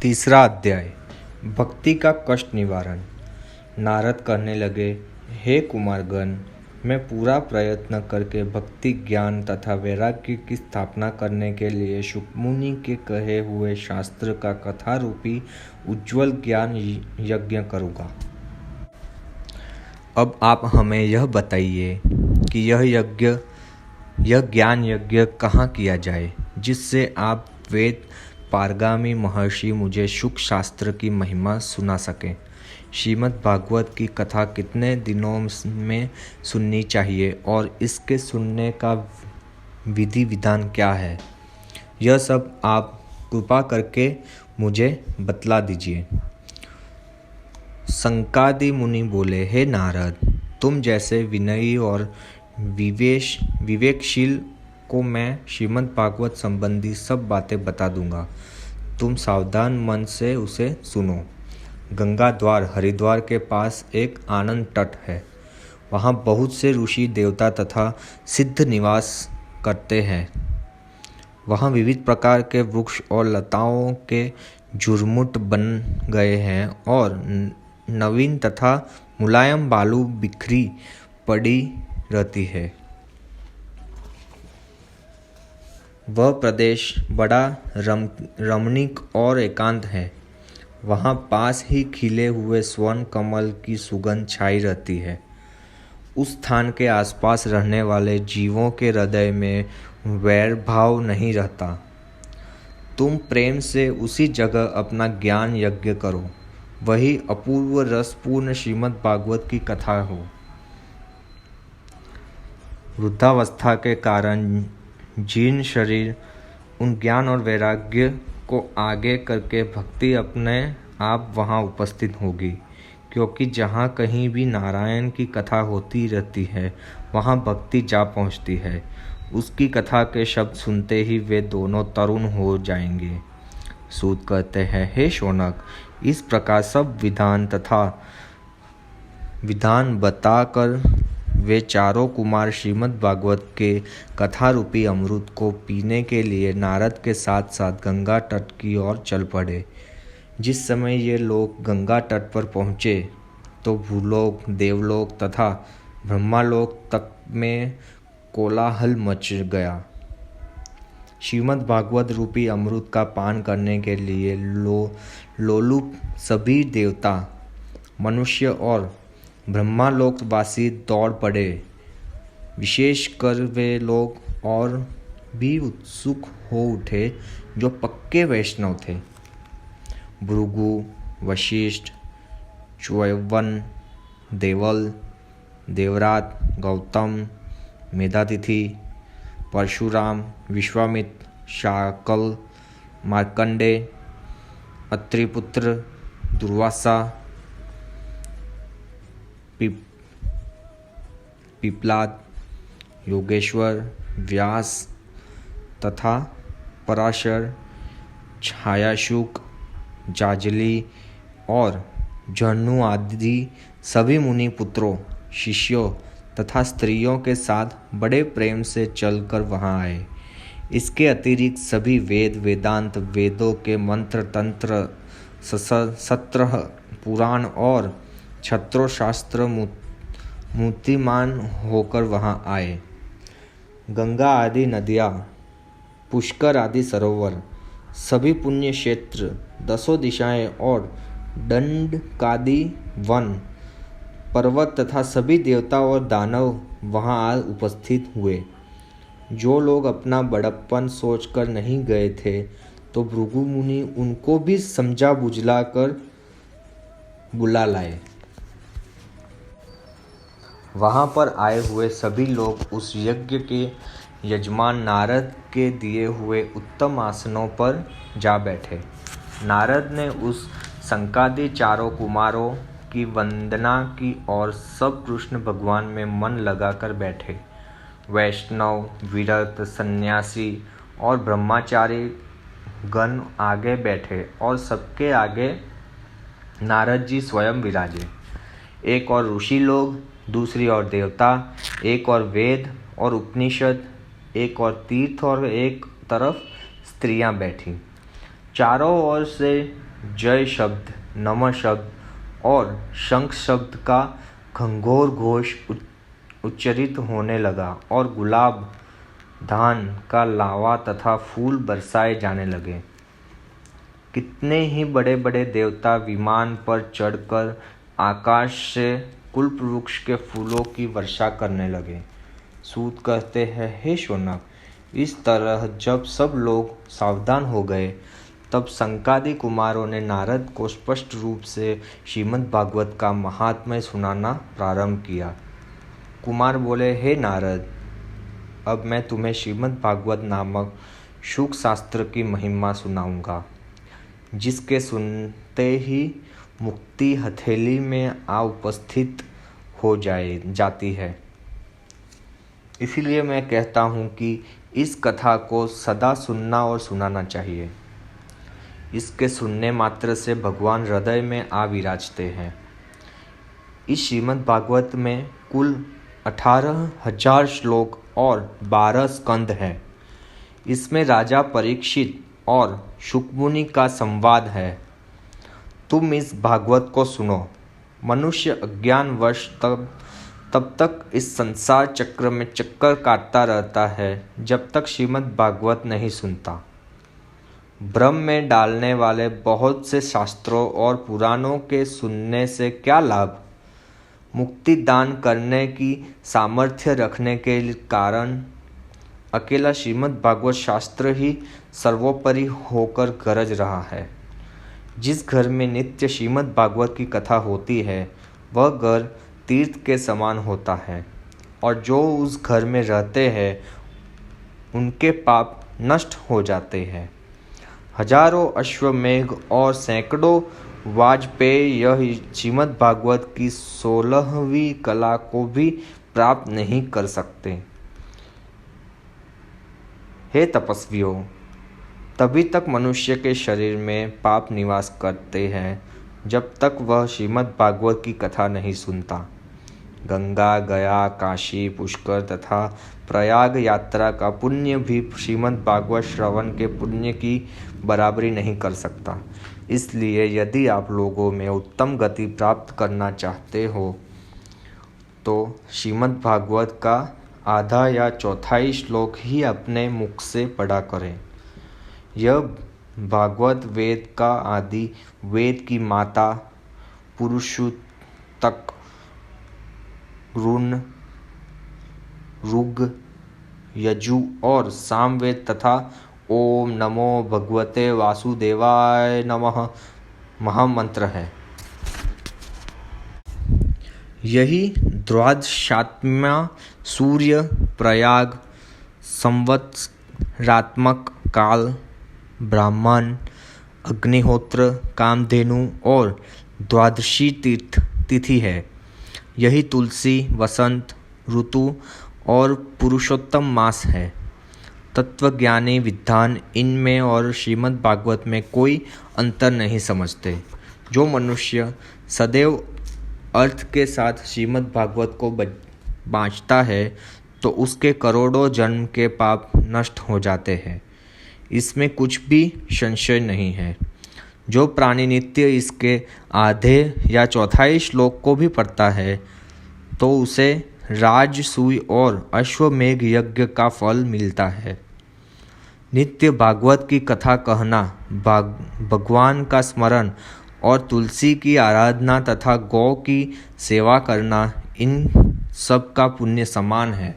तीसरा अध्याय भक्ति का कष्ट निवारण। नारद कहने लगे, हे कुमारगण, मैं पूरा प्रयत्न करके भक्ति ज्ञान तथा वैराग्य की स्थापना करने के लिए शुकमुनि के कहे हुए शास्त्र का कथा रूपी उज्ज्वल ज्ञान यज्ञ करूँगा। अब आप हमें यह बताइए कि यह ज्ञान यज्ञ कहाँ किया जाए, जिससे आप वेद पारगामी महर्षि मुझे शुक शास्त्र की महिमा सुना सकें। श्रीमद् भागवत की कथा कितने दिनों में सुननी चाहिए और इसके सुनने का विधि विधान क्या है, यह सब आप कृपा करके मुझे बतला दीजिए। संकादि मुनि बोले, हे नारद, तुम जैसे विनयी और विवेकशील को मैं श्रीमद् भागवत संबंधी सब बातें बता दूंगा। तुम सावधान मन से उसे सुनो। गंगा द्वार हरिद्वार के पास एक आनंद तट है। वहाँ बहुत से ऋषि देवता तथा सिद्ध निवास करते हैं। वहाँ विविध प्रकार के वृक्ष और लताओं के झुरमुट बन गए हैं और नवीन तथा मुलायम बालू बिखरी पड़ी रहती है। वह प्रदेश बड़ा रमणीक और एकांत है। वहाँ पास ही खिले हुए स्वर्ण कमल की सुगंध छाई रहती है। उस स्थान के आसपास रहने वाले जीवों के हृदय में वैर भाव नहीं रहता। तुम प्रेम से उसी जगह अपना ज्ञान यज्ञ करो। वही अपूर्व रसपूर्ण श्रीमद् भागवत की कथा हो। वृद्धावस्था के कारण जीर्ण शरीर उन ज्ञान और वैराग्य को आगे करके भक्ति अपने आप वहाँ उपस्थित होगी, क्योंकि जहाँ कहीं भी नारायण की कथा होती रहती है वहाँ भक्ति जा पहुँचती है। उसकी कथा के शब्द सुनते ही वे दोनों तरुण हो जाएंगे। सूत कहते हैं, हे शौनक, इस प्रकार सब विधान बताकर वे चारों कुमार श्रीमद् भागवत के कथा रूपी अमृत को पीने के लिए नारद के साथ साथ गंगा तट की ओर चल पड़े। जिस समय ये लोग गंगा तट पर पहुँचे तो भूलोक, देवलोक तथा ब्रह्मालोक तक में कोलाहल मच गया। श्रीमद् भागवत रूपी अमृत का पान करने के लिए लोलुप सभी देवता, मनुष्य और ब्रह्मालोकवासी दौड़ पड़े। विशेषकर वे लोग और भी उत्सुक हो उठे जो पक्के वैष्णव थे। भृगु, वशिष्ठ, च्यवन, देवल, देवरात, गौतम, मेधातिथि, परशुराम, विश्वामित्र, शाकल, मार्कंडेय, अत्रिपुत्र, दुर्वासा, पिप्लाद, योगेश्वर, व्यास तथा पराशर, छायाशुक, जाजली और जहनु आदि सभी मुनि पुत्रों, शिष्यों तथा स्त्रियों के साथ बड़े प्रेम से चलकर वहाँ आए। इसके अतिरिक्त सभी वेदांत, वेदों के मंत्र, तंत्र, सत्र, पुराण और छत्रों शास्त्र मूर्तिमान होकर वहाँ आए। गंगा आदि नदियाँ, पुष्कर आदि सरोवर, सभी पुण्य क्षेत्र, 10 दिशाएं और दंडकादि वन, पर्वत तथा सभी देवता और दानव वहाँ आ उपस्थित हुए। जो लोग अपना बड़प्पन सोचकर नहीं गए थे तो भृगु मुनि उनको भी समझा बुझला कर बुला लाए। वहाँ पर आए हुए सभी लोग उस यज्ञ के यजमान नारद के दिए हुए उत्तम आसनों पर जा बैठे। नारद ने उस संकादि चारों कुमारों की वंदना की और सब कृष्ण भगवान में मन लगाकर बैठे। वैष्णव, विरक्त, सन्यासी और ब्रह्मचारी गण आगे बैठे और सबके आगे नारद जी स्वयं विराजे। एक और ऋषि लोग, दूसरी ओर देवता, एक और वेद और उपनिषद, एक और तीर्थ और एक तरफ स्त्रियां बैठी। चारों ओर से जय शब्द, नमः शब्द और शंख शब्द का घंघोर घोष उच्चरित होने लगा और गुलाब, धान का लावा तथा फूल बरसाए जाने लगे। कितने ही बड़े बड़े देवता विमान पर चढ़कर आकाश से कुल्प वृक्ष के फूलों की वर्षा करने लगे। सूत कहते हैं, हे शौनक, इस तरह जब सब लोग सावधान हो गए तब संकादि कुमारों ने नारद को स्पष्ट रूप से श्रीमद् भागवत का महात्म्य सुनाना प्रारंभ किया। कुमार बोले, हे नारद, अब मैं तुम्हें श्रीमद् भागवत नामक शुक शास्त्र की महिमा सुनाऊंगा, जिसके सुनते ही मुक्ति हथेली में आ उपस्थित हो जाती है। इसीलिए मैं कहता हूँ कि इस कथा को सदा सुनना और सुनाना चाहिए। इसके सुनने मात्र से भगवान हृदय में आ विराजते हैं। इस श्रीमद् भागवत में कुल 18,000 श्लोक और 12 स्कंद हैं। इसमें राजा परीक्षित और शुकमुनि का संवाद है। तुम इस भागवत को सुनो। मनुष्य अज्ञानवश तब तक इस संसार चक्र में चक्कर काटता रहता है जब तक श्रीमद् भागवत नहीं सुनता। भ्रम में डालने वाले बहुत से शास्त्रों और पुराणों के सुनने से क्या लाभ? मुक्ति दान करने की सामर्थ्य रखने के कारण अकेला श्रीमद् भागवत शास्त्र ही सर्वोपरि होकर गरज रहा है। जिस घर में नित्य श्रीमद् भागवत की कथा होती है वह घर तीर्थ के समान होता है, और जो उस घर में रहते हैं उनके पाप नष्ट हो जाते हैं। हजारों अश्वमेघ और सैकड़ों वाजपेयी यह श्रीमद् भागवत की 16वीं कला को भी प्राप्त नहीं कर सकते। हे तपस्वियों, तभी तक मनुष्य के शरीर में पाप निवास करते हैं जब तक वह श्रीमद् भागवत की कथा नहीं सुनता। गंगा, गया, काशी, पुष्कर तथा प्रयाग यात्रा का पुण्य भी श्रीमद् भागवत श्रवण के पुण्य की बराबरी नहीं कर सकता। इसलिए यदि आप लोगों में उत्तम गति प्राप्त करना चाहते हो तो श्रीमद् भागवत का आधा या चौथाई श्लोक ही अपने मुख से पढ़ा करें। यह भागवत वेद का आदि, वेद की माता, पुरुषोत्तक, ऋण, ऋग, यजु और सामवेद तथा ओम नमो भगवते वासुदेवाय नमः महामंत्र है। यही द्वादशात्मा सूर्य, प्रयाग, संवत्सरात्मक काल, ब्राह्मण, अग्निहोत्र, कामधेनु और द्वादशी तिथि है। यही तुलसी, वसंत ऋतु और पुरुषोत्तम मास है। तत्वज्ञानी विद्वान इनमें और श्रीमद् भागवत में कोई अंतर नहीं समझते। जो मनुष्य सदैव अर्थ के साथ श्रीमद् भागवत को बाँचता है तो उसके करोड़ों जन्म के पाप नष्ट हो जाते हैं। इसमें कुछ भी संशय नहीं है। जो प्राणी नित्य इसके आधे या चौथाई श्लोक को भी पढ़ता है तो उसे राजसूय और अश्वमेघ यज्ञ का फल मिलता है। नित्य भागवत की कथा कहना, भगवान का स्मरण और तुलसी की आराधना तथा गौ की सेवा करना, इन सब का पुण्य समान है।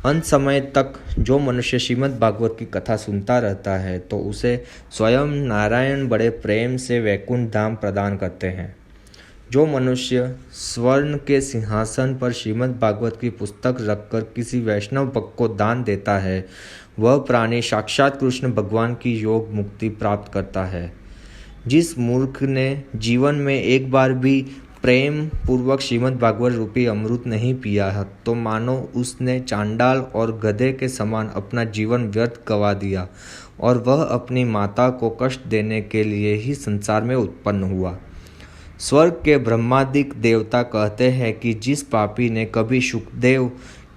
अंत समय तक जो मनुष्य श्रीमद् भागवत की कथा सुनता रहता है तो उसे स्वयं नारायण बड़े प्रेम से वैकुंठ धाम प्रदान करते हैं। जो मनुष्य स्वर्ण के सिंहासन पर श्रीमद् भागवत की पुस्तक रखकर किसी वैष्णव भक्त को दान देता है वह प्राणी साक्षात कृष्ण भगवान की योग मुक्ति प्राप्त करता है। जिस मूर्ख ने जीवन में एक बार भी प्रेम पूर्वक श्रीमद् भागवत रूपी अमृत नहीं पिया है तो मानो उसने चांडाल और गधे के समान अपना जीवन व्यर्थ गवा दिया और वह अपनी माता को कष्ट देने के लिए ही संसार में उत्पन्न हुआ। स्वर्ग के ब्रह्मादिक देवता कहते हैं कि जिस पापी ने कभी शुकदेव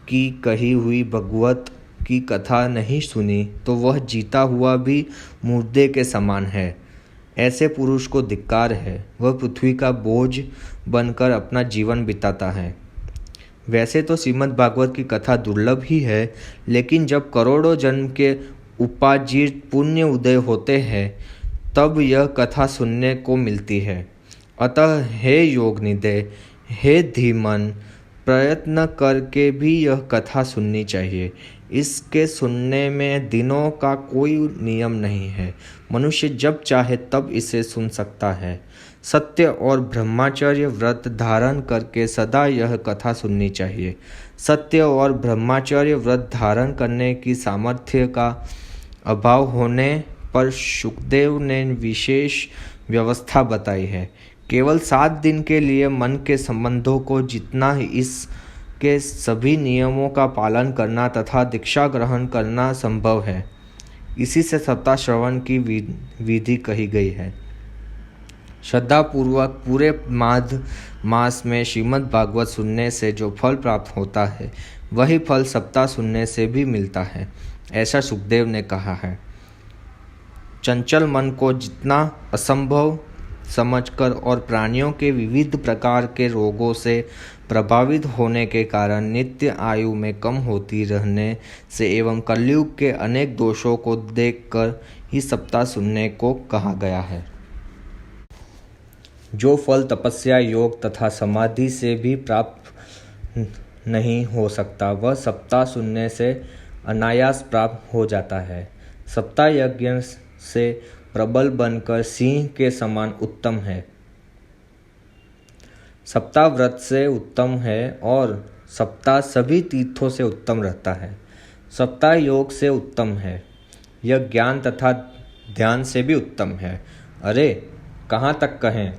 की कही हुई भागवत की कथा नहीं सुनी तो वह जीता हुआ भी मुर्दे के समान है। ऐसे पुरुष को धिक्कार है, वह पृथ्वी का बोझ बनकर अपना जीवन बिताता है। वैसे तो श्रीमद् भागवत की कथा दुर्लभ ही है, लेकिन जब करोड़ों जन्म के उपार्जित पुण्य उदय होते हैं तब यह कथा सुनने को मिलती है। अतः हे योगनिदय, हे धीमन, प्रयत्न करके भी यह कथा सुननी चाहिए। इसके सुनने में दिनों का कोई नियम नहीं है, मनुष्य जब चाहे तब इसे सुन सकता है। सत्य और ब्रह्मचर्य व्रत धारण करके सदा यह कथा सुननी चाहिए। सत्य और ब्रह्मचर्य व्रत धारण करने की सामर्थ्य का अभाव होने पर शुकदेव ने विशेष व्यवस्था बताई है। केवल 7 दिन के लिए मन के संबंधों को जितना ही इसके सभी नियमों का पालन करना तथा दीक्षा ग्रहण करना संभव है, इसी से सप्ताह श्रवण की विधि कही गई है। श्रद्धापूर्वक पूरे माघ मास में श्रीमद् भागवत सुनने से जो फल प्राप्त होता है, वही फल सप्ताह सुनने से भी मिलता है, ऐसा सुखदेव ने कहा है। चंचल मन को जितना असंभव समझकर और प्राणियों के विविध प्रकार के रोगों से प्रभावित होने के कारण नित्य आयु में कम होती रहने से एवं कलयुग के अनेक दोषों को देखकर ही सप्ताह सुनने को कहा गया है। जो फल तपस्या, योग तथा समाधि से भी प्राप्त नहीं हो सकता, वह सप्ताह सुनने से अनायास प्राप्त हो जाता है। सप्ताह यज्ञ से प्रबल बनकर सिंह के समान उत्तम है, सप्ताह व्रत से उत्तम है और सप्ताह सभी तीर्थों से उत्तम रहता है। सप्ताह योग से उत्तम है, यह ज्ञान तथा ध्यान से भी उत्तम है। अरे कहाँ तक कहें,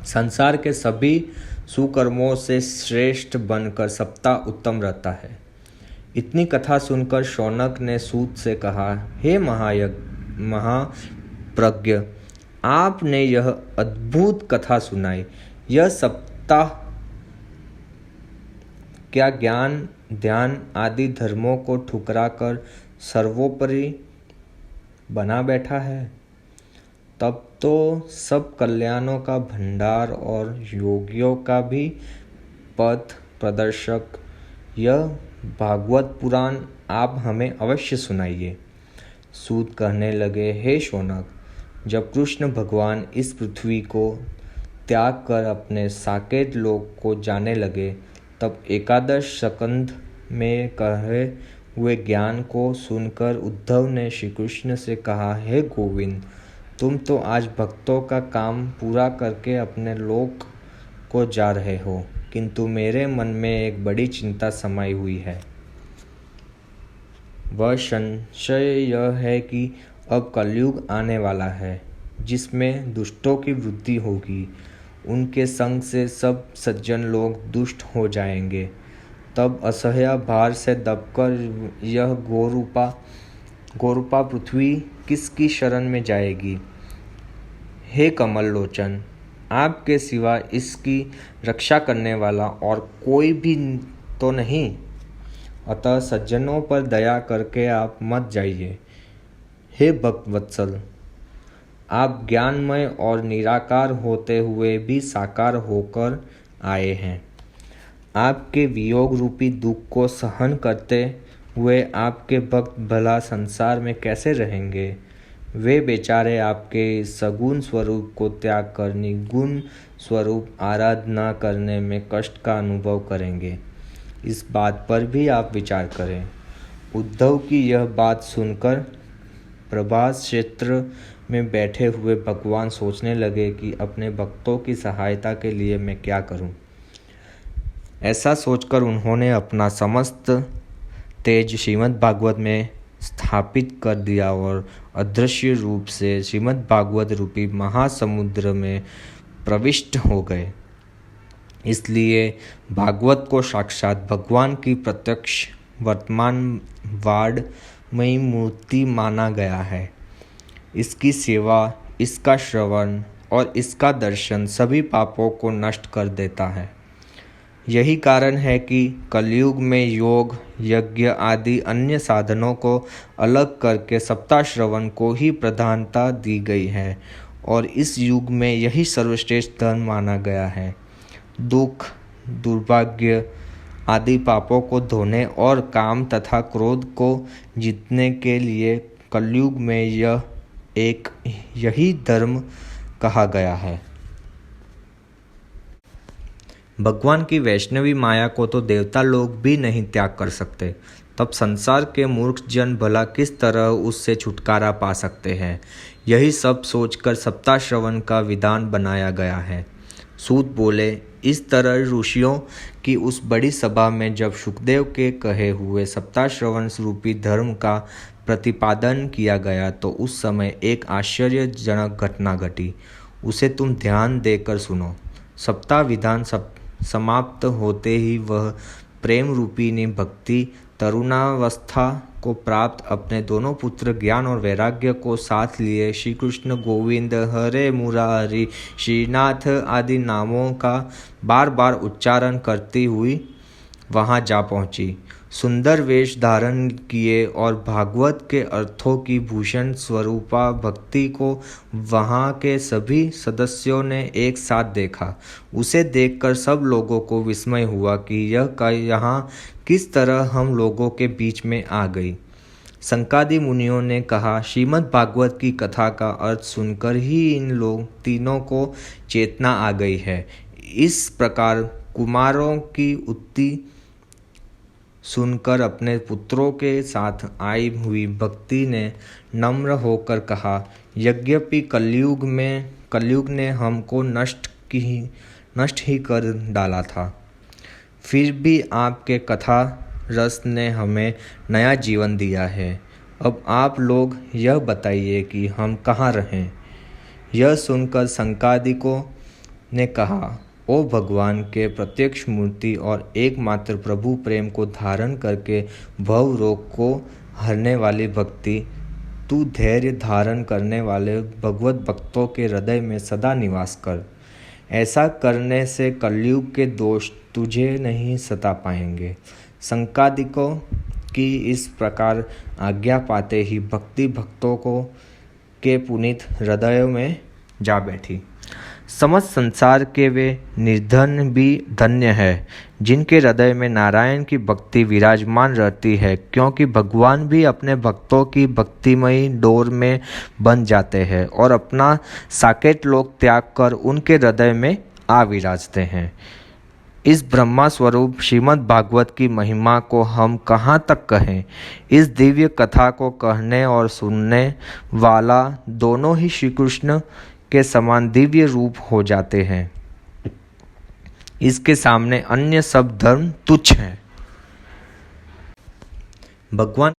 संसार के सभी सुकर्मों से श्रेष्ठ बनकर सप्ताह उत्तम रहता है। इतनी कथा सुनकर शौनक ने सूत से कहा, हे महाप्रज्ञ, आपने यह अद्भुत कथा सुनाई। यह सप्ताह क्या ज्ञान, ध्यान आदि धर्मों को ठुकराकर सर्वोपरि बना बैठा है? तब तो सब कल्याणों का भंडार और योगियों का भी पथ प्रदर्शक यह भागवत पुराण आप हमें अवश्य सुनाइए। सूत कहने लगे, हे शौनक, जब कृष्ण भगवान इस पृथ्वी को त्याग कर अपने साकेत लोक को जाने लगे, तब एकादश स्कंध में कहे हुए ज्ञान को सुनकर उद्धव ने श्री कृष्ण से कहा, हे गोविंद, तुम तो आज भक्तों का काम पूरा करके अपने लोक को जा रहे हो, किंतु मेरे मन में एक बड़ी चिंता समाई हुई है। वह संशय यह है कि अब कलयुग आने वाला है, जिसमें दुष्टों की वृद्धि होगी। उनके संग से सब सज्जन लोग दुष्ट हो जाएंगे। तब असह्य भार से दबकर यह गोरूपा पृथ्वी किसकी शरण में जाएगी? हे कमल लोचन, आपके सिवा इसकी रक्षा करने वाला और कोई भी तो नहीं। अतः सज्जनों पर दया करके आप मत जाइए। हे भक्तवत्सल, आप ज्ञानमय और निराकार होते हुए भी साकार होकर आए हैं। आपके वियोग रूपी दुख को सहन करते हुए आपके भक्त भला संसार में कैसे रहेंगे? वे बेचारे आपके सगुण स्वरूप को त्याग कर निगुण स्वरूप आराधना करने में कष्ट का अनुभव करेंगे। इस बात पर भी आप विचार करें। उद्धव की यह बात सुनकर प्रभास क्षेत्र में बैठे हुए भगवान सोचने लगे कि अपने भक्तों की सहायता के लिए मैं क्या करूं। ऐसा सोचकर उन्होंने अपना समस्त तेज श्रीमद् भागवत में स्थापित कर दिया और अदृश्य रूप से श्रीमद् भागवत रूपी महासमुद्र में प्रविष्ट हो गए। इसलिए भागवत को साक्षात भगवान की प्रत्यक्ष वर्तमान वाडमयी मूर्ति माना गया है। इसकी सेवा, इसका श्रवण और इसका दर्शन सभी पापों को नष्ट कर देता है। यही कारण है कि कलयुग में योग, यज्ञ आदि अन्य साधनों को अलग करके सप्ताह श्रवण को ही प्रधानता दी गई है और इस युग में यही सर्वश्रेष्ठ धर्म माना गया है। दुख, दुर्भाग्य आदि पापों को धोने और काम तथा क्रोध को जीतने के लिए कलयुग में यही धर्म कहा गया है। भगवान की वैष्णवी माया को तो देवता लोग भी नहीं त्याग कर सकते, तब संसार के मूर्ख जन भला किस तरह उससे छुटकारा पा सकते हैं। यही सब सोचकर सप्ताह श्रवण का विधान बनाया गया है। सूत बोले, इस तरह ऋषियों की उस बड़ी सभा में जब सुखदेव के कहे हुए सप्ताह श्रवण रूपी धर्म का प्रतिपादन किया गया तो उस समय एक आश्चर्यजनक घटना घटी। उसे तुम ध्यान देकर सुनो। सप्ताह विधान समाप्त होते ही वह प्रेम रूपिणी भक्ति तरुणावस्था को प्राप्त अपने दोनों पुत्र ज्ञान और वैराग्य को साथ लिए श्री कृष्ण, गोविंद, हरे मुरारी, श्रीनाथ आदि नामों का बार बार उच्चारण करती हुई वहां जा पहुंची। सुंदर वेश धारण किए और भागवत के अर्थों की भूषण स्वरूपा भक्ति को वहां के सभी सदस्यों ने एक साथ देखा। उसे देखकर सब लोगों को विस्मय हुआ कि यह यहाँ किस तरह हम लोगों के बीच में आ गई। संकादि मुनियों ने कहा, श्रीमद् भागवत की कथा का अर्थ सुनकर ही इन तीनों को चेतना आ गई है। इस प्रकार कुमारों की उक्ति सुनकर अपने पुत्रों के साथ आई हुई भक्ति ने नम्र होकर कहा, यद्यपि कलयुग ने हमको नष्ट ही कर डाला था, फिर भी आपके कथा रस ने हमें नया जीवन दिया है। अब आप लोग यह बताइए कि हम कहाँ रहें। यह सुनकर संकादिकों ने कहा, ओ भगवान के प्रत्यक्ष मूर्ति और एकमात्र प्रभु प्रेम को धारण करके भव रोग को हरने वाली भक्ति, तू धैर्य धारण करने वाले भगवत भक्तों के हृदय में सदा निवास कर। ऐसा करने से कलयुग के दोष तुझे नहीं सता पाएंगे। संकादिकों की इस प्रकार आज्ञा पाते ही भक्ति भक्तों के पुनीत हृदयों में जा बैठी। समस्त संसार के वे निर्धन भी धन्य है जिनके हृदय में नारायण की भक्ति विराजमान रहती है, क्योंकि भगवान भी अपने भक्तों की भक्तिमयी डोर में बंध जाते हैं और अपना साकेत लोक त्याग कर उनके हृदय में आ विराजते हैं। इस ब्रह्मा स्वरूप श्रीमद् भागवत की महिमा को हम कहाँ तक कहें। इस दिव्य कथा को कहने और सुनने वाला दोनों ही श्री कृष्ण के समान दिव्य रूप हो जाते हैं। इसके सामने अन्य सब धर्म तुच्छ हैं। भगवान